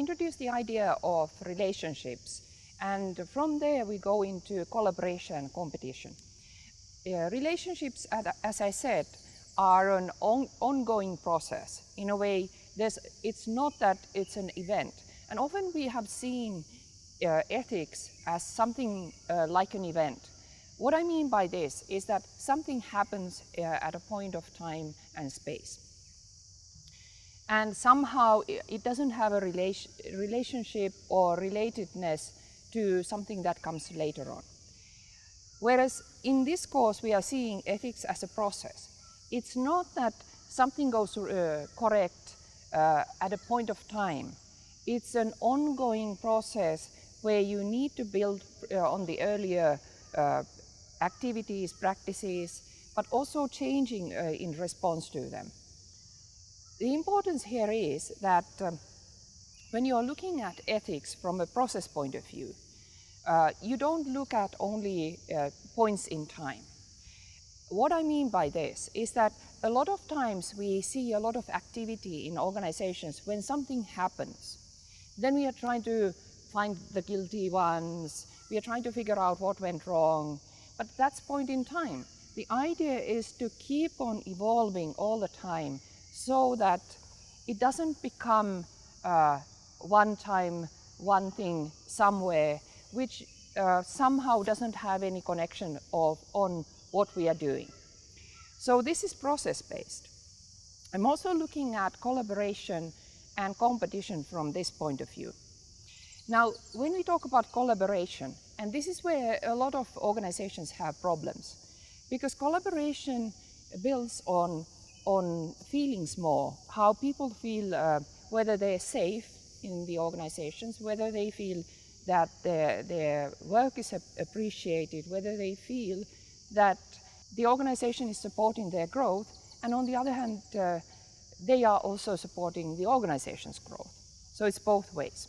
introduced the idea of relationships, and from there we go into collaboration and competition. Relationships, as I said, are an ongoing process. In a way, it's not that it's an event. And often we have seen ethics as something like an event. What I mean by this is that something happens at a point of time and space. And somehow it doesn't have a relationship or relatedness to something that comes later on. Whereas in this course we are seeing ethics as a process. It's not that something goes correct at a point of time. It's an ongoing process where you need to build on the earlier activities, practices, but also changing in response to them. The importance here is that when you are looking at ethics from a process point of view, you don't look at only points in time. What I mean by this is that a lot of times we see a lot of activity in organizations when something happens. Then we are trying to find the guilty ones, we are trying to figure out what went wrong, but that's point in time. The idea is to keep on evolving all the time so that it doesn't become one time, one thing somewhere, which somehow doesn't have any connection on what we are doing. So this is process-based. I'm also looking at collaboration and competition from this point of view. Now, when we talk about collaboration, and this is where a lot of organizations have problems, because collaboration builds on feelings more, how people feel, whether they're safe in the organizations, whether they feel that their work is appreciated, whether they feel that the organization is supporting their growth, and on the other hand, they are also supporting the organization's growth. So it's both ways.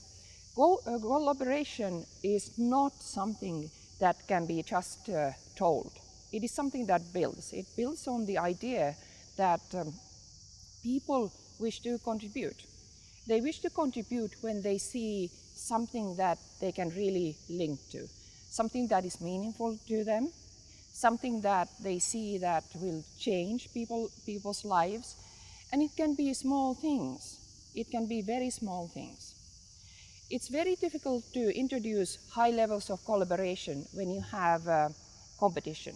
Collaboration is not something that can be just told. It is something that builds. It builds on the idea that people wish to contribute. They wish to contribute when they see something that they can really link to, something that is meaningful to them, something that they see that will change people's lives. And it can be small things. It can be very small things. It's very difficult to introduce high levels of collaboration when you have competition.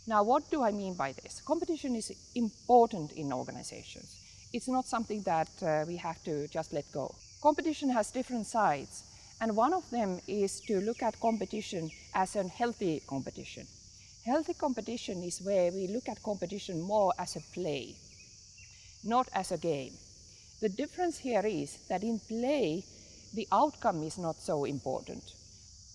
Now, what do I mean by this? Competition is important in organizations. It's not something that we have to just let go. Competition has different sides, and one of them is to look at competition as a healthy competition. Healthy competition is where we look at competition more as a play, not as a game. The difference here is that in play, the outcome is not so important,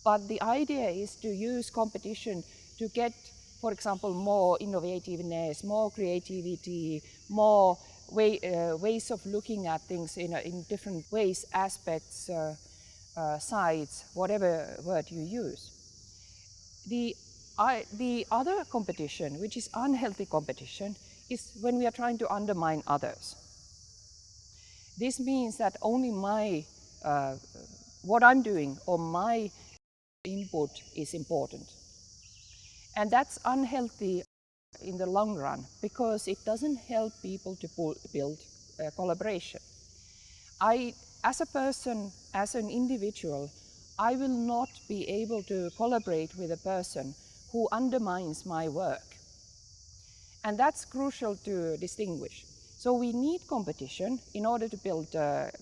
but the idea is to use competition to get, for example, more innovativeness, more creativity, more ways of looking at things in different ways, aspects, sides, whatever word you use. The other competition, which is unhealthy competition, is when we are trying to undermine others. This means that only what I'm doing or my input is important. And that's unhealthy in the long run because it doesn't help people to build collaboration. As a person, as an individual, I will not be able to collaborate with a person who undermines my work. And that's crucial to distinguish. So we need competition in order to build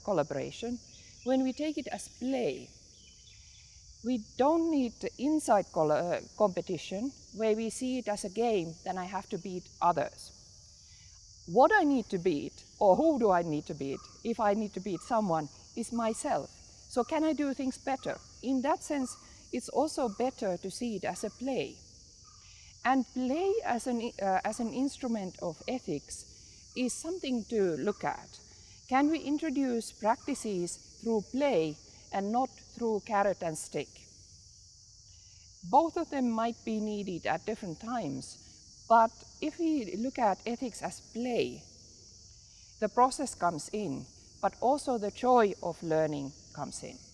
collaboration. When we take it as play, we don't need inside competition where we see it as a game, then I have to beat others. What I need to beat, or who do I need to beat, if I need to beat someone, is myself. So can I do things better? In that sense, it's also better to see it as a play. And play as an instrument of ethics is something to look at. Can we introduce practices through play and not through carrot and stick? Both of them might be needed at different times, but if we look at ethics as play, the process comes in, but also the joy of learning comes in.